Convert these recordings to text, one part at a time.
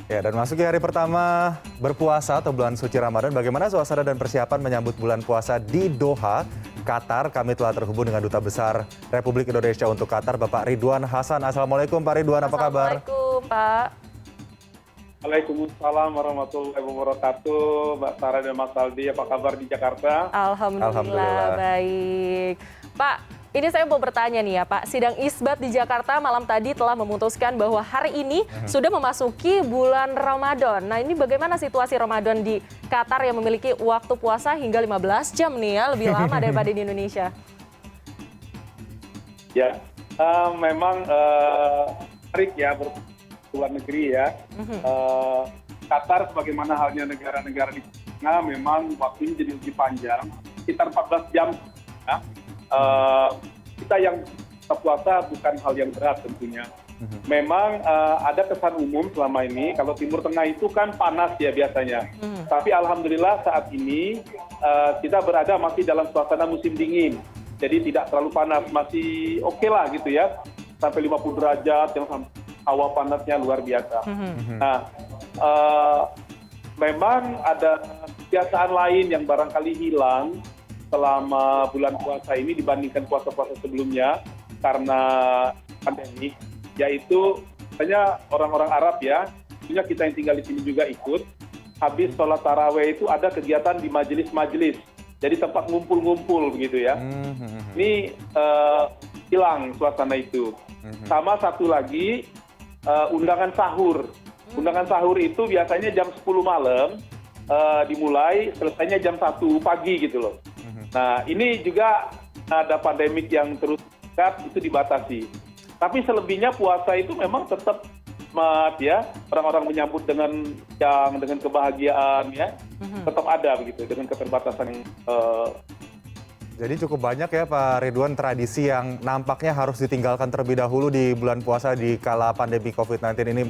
Ya, dan masuki hari pertama berpuasa atau bulan suci Ramadan, bagaimana suasana dan persiapan menyambut bulan puasa di Doha, Qatar? Kami telah terhubung dengan Duta Besar Republik Indonesia untuk Qatar, Bapak Ridwan Hasan. Assalamualaikum Pak Ridwan, apa kabar? Assalamualaikum Pak. Waalaikumsalam warahmatullahi wabarakatuh. Mbak Sarah dan Mas Aldi, apa kabar di Jakarta? Alhamdulillah baik. Pak, ini saya mau bertanya nih ya Pak, sidang isbat di Jakarta malam tadi telah memutuskan bahwa hari ini sudah memasuki bulan Ramadan. Nah ini bagaimana situasi Ramadan di Qatar yang memiliki waktu puasa hingga 15 jam nih ya, lebih lama daripada di Indonesia? Ya, memang menarik ya luar negeri ya. Qatar sebagaimana halnya negara-negara di China memang waktunya jadi lebih panjang, sekitar 14 jam. Ya. Kita yang puasa bukan hal yang berat tentunya. Memang ada kesan umum selama ini kalau Timur Tengah itu kan panas ya biasanya. Tapi alhamdulillah saat ini kita berada masih dalam suasana musim dingin. Jadi tidak terlalu panas, masih oke lah gitu ya. Sampai 50 derajat yang hawa panasnya luar biasa. Nah, memang ada kebiasaan lain yang barangkali hilang selama bulan puasa ini dibandingkan puasa-puasa sebelumnya karena pandemi, yaitu misalnya orang-orang Arab ya, tentunya kita yang tinggal di sini juga ikut. Habis sholat taraweh itu ada kegiatan di majelis-majelis, jadi tempat ngumpul-ngumpul begitu ya. Ini hilang suasana itu. Sama satu lagi, undangan sahur. Undangan sahur itu biasanya jam 10 malam dimulai, selesainya jam 1 pagi gitu loh. Nah ini juga ada pandemik yang terus meningkat, itu dibatasi. Tapi selebihnya puasa itu memang tetap ya, orang-orang menyambut dengan kebahagiaan ya, tetap ada begitu dengan keterbatasan yang Jadi cukup banyak ya Pak Ridwan tradisi yang nampaknya harus ditinggalkan terlebih dahulu di bulan puasa di kala pandemi COVID-19 ini,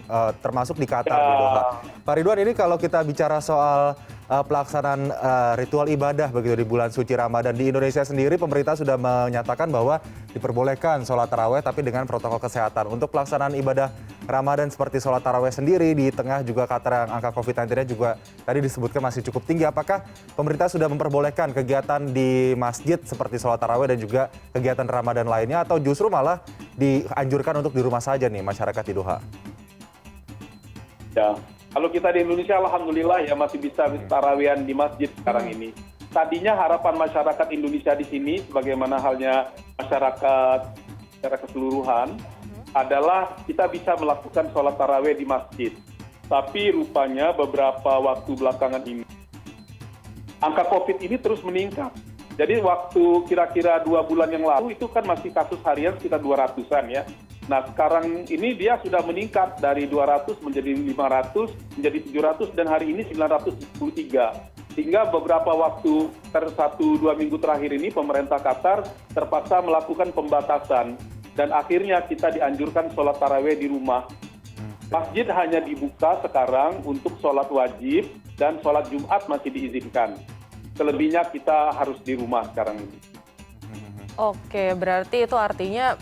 termasuk di Qatar, di Doha. Pak Ridwan, ini kalau kita bicara soal pelaksanaan ritual ibadah begitu di bulan suci Ramadan, di Indonesia sendiri pemerintah sudah menyatakan bahwa diperbolehkan sholat taraweh tapi dengan protokol kesehatan. Untuk pelaksanaan ibadah Ramadan seperti sholat taraweh sendiri di tengah juga Qatar yang angka COVID-19-nya juga tadi disebutkan masih cukup tinggi. Apakah pemerintah sudah memperbolehkan kegiatan di masjid seperti sholat taraweh dan juga kegiatan Ramadan lainnya, atau justru malah dianjurkan untuk di rumah saja nih masyarakat di Doha? Ya, kalau kita di Indonesia alhamdulillah ya masih bisa tarawehan di masjid sekarang ini. Tadinya harapan masyarakat Indonesia di sini sebagaimana halnya masyarakat secara keseluruhan adalah kita bisa melakukan sholat taraweh di masjid. Tapi rupanya beberapa waktu belakangan ini angka COVID ini terus meningkat. Jadi waktu kira-kira 2 bulan yang lalu itu kan masih kasus harian sekitar 200-an ya. Nah sekarang ini dia sudah meningkat dari 200 menjadi 500, menjadi 700 dan hari ini 923. Sehingga beberapa waktu 1-2 minggu terakhir ini pemerintah Qatar terpaksa melakukan pembatasan. Dan akhirnya kita dianjurkan sholat taraweh di rumah. Masjid hanya dibuka sekarang untuk sholat wajib dan sholat Jumat masih diizinkan. Selebihnya kita harus di rumah sekarang ini. Oke, berarti itu artinya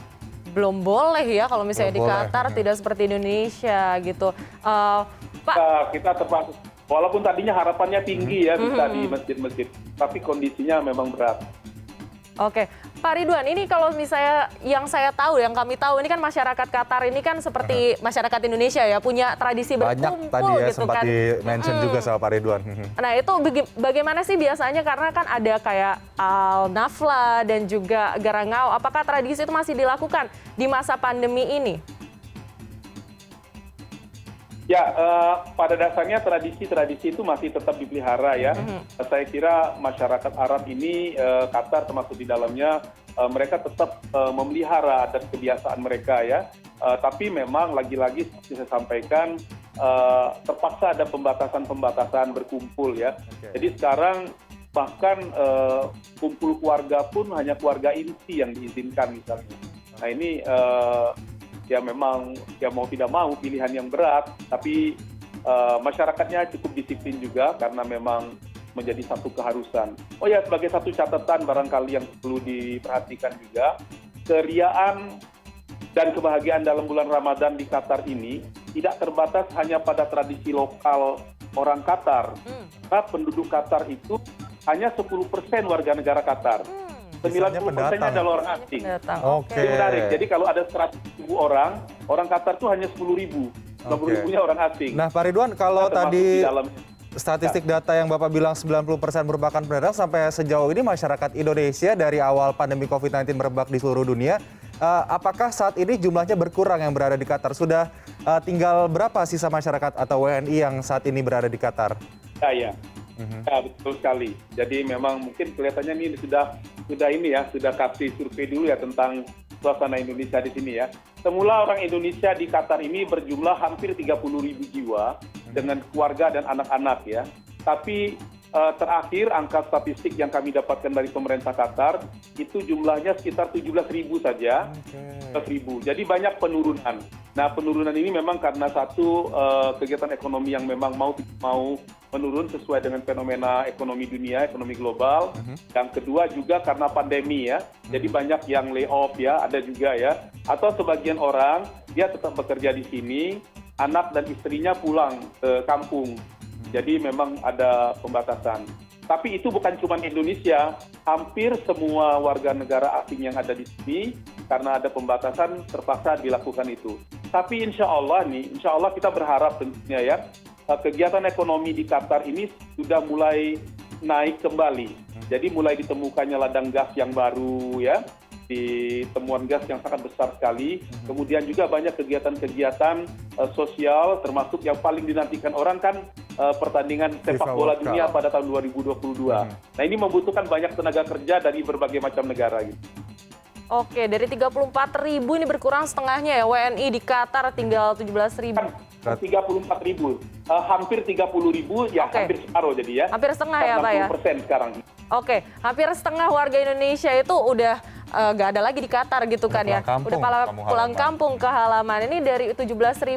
belum boleh ya kalau misalnya di Qatar, tidak seperti Indonesia gitu. Pak, kita terpaksa, walaupun tadinya harapannya tinggi ya bisa di masjid-masjid, tapi kondisinya memang berat. Oke, Pak Ridwan, ini kalau misalnya yang saya tahu, yang kami tahu ini kan masyarakat Qatar ini kan seperti masyarakat Indonesia ya, punya tradisi Banyak berkumpul tadi ya gitu sempat kan. di-mention juga sama Pak Ridwan. Nah itu bagaimana sih biasanya, karena kan ada kayak Al-Nafla dan juga Garangau, apakah tradisi itu masih dilakukan di masa pandemi ini? Ya, pada dasarnya tradisi-tradisi itu masih tetap dipelihara ya. Saya kira masyarakat Arab ini, Qatar termasuk di dalamnya, mereka tetap memelihara adat kebiasaan mereka ya. Tapi memang lagi-lagi seperti saya sampaikan, terpaksa ada pembatasan-pembatasan berkumpul ya. Jadi sekarang bahkan kumpul keluarga pun hanya keluarga inti yang diizinkan misalnya. Nah ini ya memang ya mau tidak mau pilihan yang berat, tapi masyarakatnya cukup disiplin juga karena memang menjadi satu keharusan. Oh ya, sebagai satu catatan barangkali yang perlu diperhatikan juga, keriaan dan kebahagiaan dalam bulan Ramadan di Qatar ini tidak terbatas hanya pada tradisi lokal orang Qatar. Karena penduduk Qatar itu hanya 10% warga negara Qatar. 90%-nya adalah orang asing. Oke. Ini menarik. Jadi kalau ada 100.000 orang Qatar itu hanya 10.000. 10.000-nya orang asing. Nah, Pak Ridwan, kalau Termasuk tadi di dalam statistik data yang Bapak bilang 90% merupakan pendatang, sampai sejauh ini masyarakat Indonesia dari awal pandemi COVID-19 merebak di seluruh dunia, apakah saat ini jumlahnya berkurang yang berada di Qatar? Sudah tinggal berapa sisa masyarakat atau WNI yang saat ini berada di Qatar? Ya, betul sekali. Jadi memang mungkin kelihatannya ini sudah kasih survei dulu ya tentang suasana Indonesia di sini ya. Semula orang Indonesia di Qatar ini berjumlah hampir 30.000 jiwa dengan keluarga dan anak-anak ya. Tapi terakhir angka statistik yang kami dapatkan dari pemerintah Qatar itu jumlahnya sekitar 17.000 saja. 17.000. Jadi banyak penurunan. Nah, penurunan ini memang karena satu kegiatan ekonomi yang memang mau menurun sesuai dengan fenomena ekonomi dunia, ekonomi global. Yang kedua juga karena pandemi ya. Jadi banyak yang layoff ya, ada juga ya. Atau sebagian orang dia tetap bekerja di sini, anak dan istrinya pulang ke kampung. Jadi memang ada pembatasan. Tapi itu bukan cuma Indonesia, hampir semua warga negara asing yang ada di sini karena ada pembatasan terpaksa dilakukan itu. Tapi insya Allah kita berharap tentunya ya, kegiatan ekonomi di Qatar ini sudah mulai naik kembali. Jadi mulai ditemukannya ladang gas yang baru ya, ditemuan gas yang sangat besar sekali. Kemudian juga banyak kegiatan-kegiatan sosial, termasuk yang paling dinantikan orang kan pertandingan sepak bola dunia pada tahun 2022. Nah, ini membutuhkan banyak tenaga kerja dari berbagai macam negara gitu. Oke, dari 34.000 ini berkurang setengahnya ya, WNI di Qatar tinggal 17.000. 34.000, hampir 30.000 ya. Hampir separuh jadi ya. Hampir setengah ya Pak ya? 60% sekarang. Oke, hampir setengah warga Indonesia itu udah nggak ada lagi di Qatar gitu kan ya. Udah pulang kampung ke halaman. Ini dari 17.000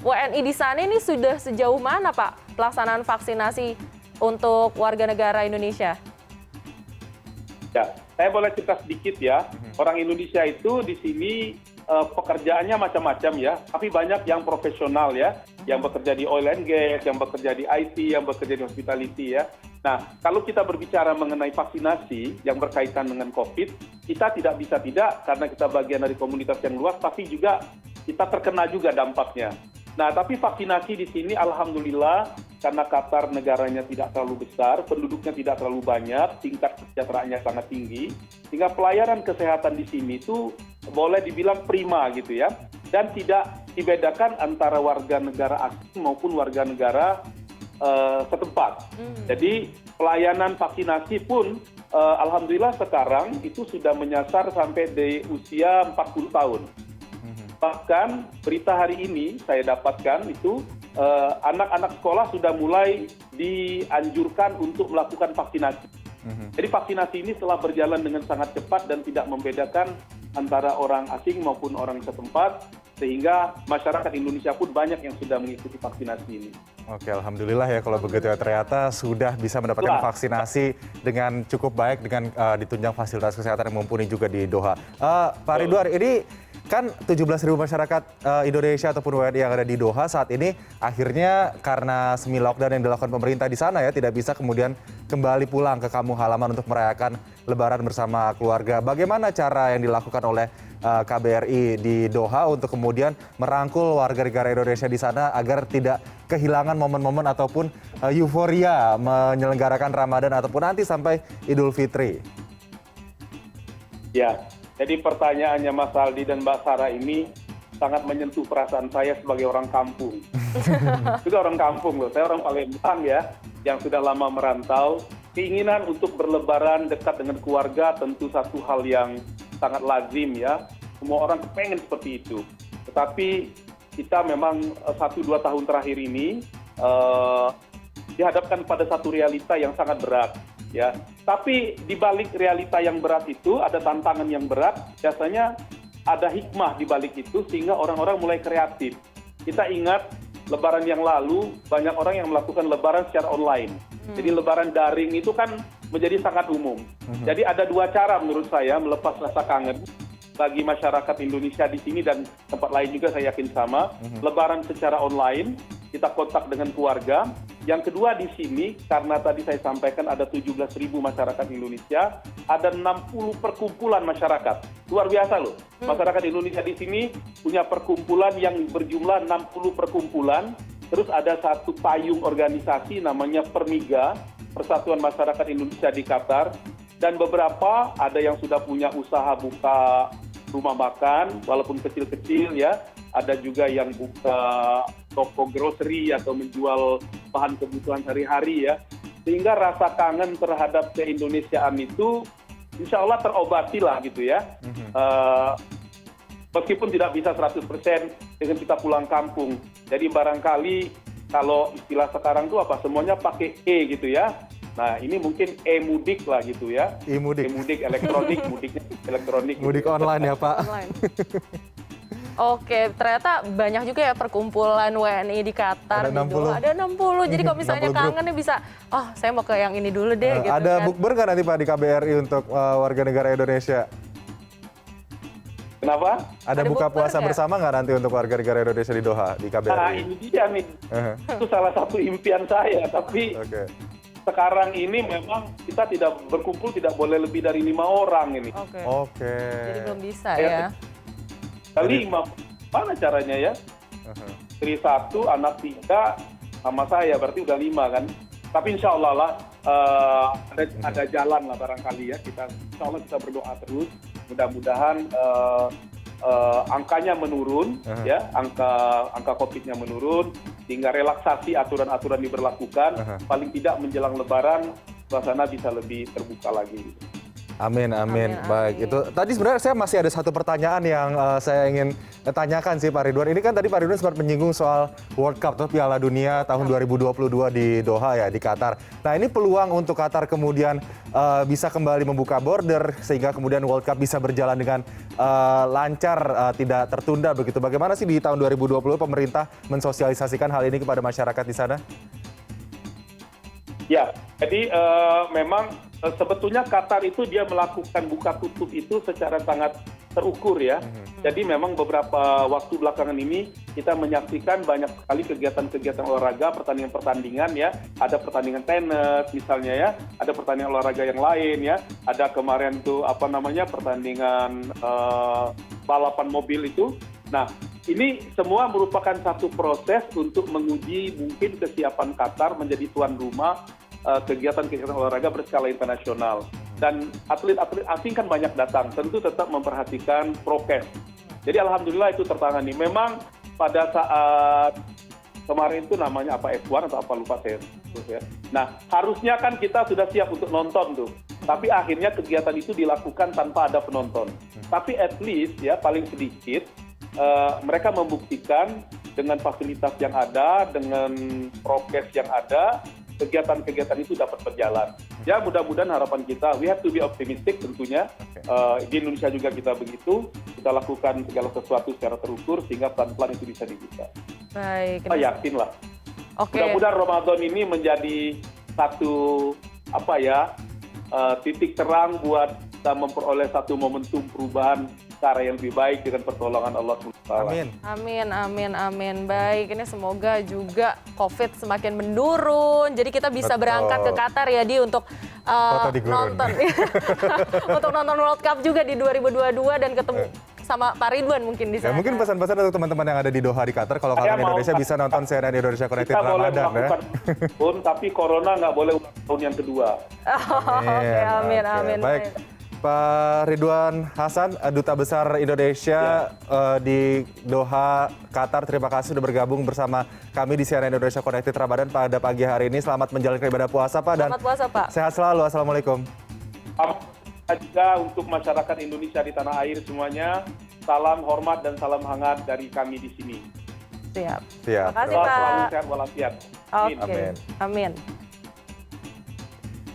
WNI di sana ini sudah sejauh mana Pak pelaksanaan vaksinasi untuk warga negara Indonesia? Ya, saya boleh cerita sedikit ya. Orang Indonesia itu di sini pekerjaannya macam-macam ya, tapi banyak yang profesional ya, yang bekerja di oil and gas, yang bekerja di IT, yang bekerja di hospitality ya. Nah, kalau kita berbicara mengenai vaksinasi yang berkaitan dengan COVID, kita tidak bisa tidak karena kita bagian dari komunitas yang luas, tapi juga kita terkena juga dampaknya. Nah, tapi vaksinasi di sini alhamdulillah karena Qatar negaranya tidak terlalu besar, penduduknya tidak terlalu banyak, tingkat kesejahteraannya sangat tinggi, sehingga pelayanan kesehatan di sini itu boleh dibilang prima gitu ya, dan tidak dibedakan antara warga negara asing maupun warga negara setempat. Jadi pelayanan vaksinasi pun alhamdulillah sekarang itu sudah menyasar sampai di usia 40 tahun. Bahkan berita hari ini saya dapatkan itu anak-anak sekolah sudah mulai dianjurkan untuk melakukan vaksinasi. Jadi vaksinasi ini telah berjalan dengan sangat cepat dan tidak membedakan antara orang asing maupun orang setempat, sehingga masyarakat Indonesia pun banyak yang sudah mengikuti vaksinasi ini. Oke, alhamdulillah ya kalau begitu ya, ternyata sudah bisa mendapatkan vaksinasi dengan cukup baik dengan ditunjang fasilitas kesehatan yang mumpuni juga di Doha. Pak Ridwan, ini kan 17.000 masyarakat Indonesia ataupun WNI yang ada di Doha saat ini akhirnya karena semi lockdown yang dilakukan pemerintah di sana ya tidak bisa kemudian kembali pulang ke kampung halaman untuk merayakan Lebaran bersama keluarga. Bagaimana cara yang dilakukan oleh KBRI di Doha untuk kemudian merangkul warga negara Indonesia di sana agar tidak kehilangan momen-momen ataupun euforia menyelenggarakan Ramadan ataupun nanti sampai Idul Fitri? Ya, jadi pertanyaannya Mas Aldi dan Mbak Sarah ini sangat menyentuh perasaan saya sebagai orang kampung. Juga orang kampung loh, saya orang Palembang ya, yang sudah lama merantau. Keinginan untuk berlebaran dekat dengan keluarga tentu satu hal yang sangat lazim ya. Semua orang pengen seperti itu. Tetapi kita memang 1-2 tahun terakhir ini dihadapkan pada satu realita yang sangat berat. Ya, tapi di balik realita yang berat itu ada tantangan yang berat. Biasanya ada hikmah di balik itu sehingga orang-orang mulai kreatif. Kita ingat Lebaran yang lalu banyak orang yang melakukan Lebaran secara online. Jadi Lebaran daring itu kan menjadi sangat umum. Jadi ada dua cara menurut saya melepas rasa kangen. bagi masyarakat Indonesia di sini dan tempat lain juga saya yakin sama. Lebaran secara online, kita kontak dengan keluarga. Yang kedua di sini, karena tadi saya sampaikan ada 17.000 masyarakat Indonesia, ada 60 perkumpulan masyarakat. Luar biasa loh. Masyarakat Indonesia di sini punya perkumpulan yang berjumlah 60 perkumpulan. Terus ada satu payung organisasi namanya Permiga, Persatuan Masyarakat Indonesia di Qatar. Dan beberapa ada yang sudah punya usaha buka rumah makan, walaupun kecil-kecil ya. Ada juga yang buka toko grocery atau menjual bahan kebutuhan sehari-hari ya. Sehingga rasa kangen terhadap keindonesiaan itu insya Allah terobati lah gitu ya. Meskipun tidak bisa 100% dengan kita pulang kampung. Jadi barangkali kalau istilah sekarang tuh apa, semuanya pakai E gitu ya. Nah ini mungkin e-mudik lah gitu ya. E-mudik. E-mudik elektronik, mudiknya elektronik. Mudik gitu. online ya Pak. Online. Oke, ternyata banyak juga ya perkumpulan WNI di Qatar. Ada 60. Gitu. Ada 60. Jadi kalau misalnya 60 grup. kangen nih bisa, oh saya mau ke yang ini dulu deh. Gitu Ada kan. bukber nggak nanti Pak di KBRI untuk warga negara Indonesia? Kenapa? Ada Ada buka bukber puasa nggak? bersama nggak nanti untuk warga negara Indonesia di Doha di Nah KBRI? ini dia nih. Itu salah satu impian saya. Tapi Oke. sekarang ini memang kita tidak berkumpul, tidak boleh lebih dari 5 orang ini. Oke. Oke. Jadi belum bisa ya. Kali mana caranya ya? Istri 1, anak 3, sama saya, berarti udah 5 kan. Tapi insya Allah lah ada jalan lah barangkali ya. Insya Allah kita berdoa terus. Mudah-mudahan angkanya menurun, ya, angka COVID-nya menurun, sehingga relaksasi aturan-aturan diberlakukan. Paling tidak menjelang Lebaran, suasana bisa lebih terbuka lagi. Amin, amin. Amin, Baik, amin. itu tadi sebenarnya saya masih ada satu pertanyaan yang saya ingin tanyakan sih Pak Ridwan. Ini kan tadi Pak Ridwan sempat menyinggung soal World Cup atau Piala Dunia tahun 2022 di Doha ya, di Qatar. Nah ini peluang untuk Qatar kemudian bisa kembali membuka border sehingga kemudian World Cup bisa berjalan dengan lancar, tidak tertunda begitu. Bagaimana sih di tahun 2020 pemerintah mensosialisasikan hal ini kepada masyarakat di sana? Ya, jadi memang sebetulnya Qatar itu dia melakukan buka tutup itu secara sangat terukur ya. Jadi memang beberapa waktu belakangan ini kita menyaksikan banyak sekali kegiatan-kegiatan olahraga, pertandingan-pertandingan ya. Ada pertandingan tenis misalnya ya, ada pertandingan olahraga yang lain ya. Ada kemarin tuh pertandingan balapan mobil itu. Nah, ini semua merupakan satu proses untuk menguji mungkin kesiapan Qatar menjadi tuan rumah kegiatan-kegiatan olahraga berskala internasional. Dan atlet-atlet asing kan banyak datang, tentu tetap memperhatikan prokes. Jadi alhamdulillah itu tertangani. Memang pada saat kemarin itu namanya apa F1 atau apa lupa saya. Ya. Nah harusnya kan kita sudah siap untuk nonton tuh. Tapi akhirnya kegiatan itu dilakukan tanpa ada penonton. Tapi at least ya paling sedikit mereka membuktikan dengan fasilitas yang ada, dengan prokes yang ada, kegiatan-kegiatan itu dapat berjalan. Ya mudah-mudahan harapan kita, we have to be optimistic tentunya. Di Indonesia juga kita begitu, kita lakukan segala sesuatu secara terukur sehingga pelan-pelan itu bisa dibuka. Baik. Kita yakin lah. Oke. Mudah-mudahan Ramadan ini menjadi satu titik terang buat kita memperoleh satu momentum perubahan cara yang lebih baik dengan pertolongan Allah SWT. Amin. Amin, amin, amin. Baik, ini semoga juga COVID semakin menurun. Jadi kita bisa Betul. berangkat ke Qatar ya, Di, untuk Foto di gurun. nonton. Untuk nonton World Cup juga di 2022 dan ketemu sama Pak Ridwan mungkin di Ya, sana. mungkin pesan-pesan untuk teman-teman yang ada di Doha di Qatar, kalau Saya kalian mau- Indonesia bisa nonton CNN Indonesia Connected Kita boleh Ramadan ya. melakukan pun, tapi corona nggak boleh ulang tahun yang kedua. Oke, amin, Oke. amin. Baik, Pak Ridwan Hasan, Duta Besar Indonesia di Doha, Qatar. Terima kasih sudah bergabung bersama kami di CNN Indonesia Connected Ramadan pada pagi hari ini. Selamat menjalankan ibadah puasa, Pak. Dan Selamat puasa, Pak. sehat selalu. Assalamualaikum. Juga untuk masyarakat Indonesia di tanah air semuanya, salam hormat dan salam hangat dari kami di sini. Siap. Siap. Terima kasih, Selalu Pak. sehat walafiat. Oke, Amin. amin.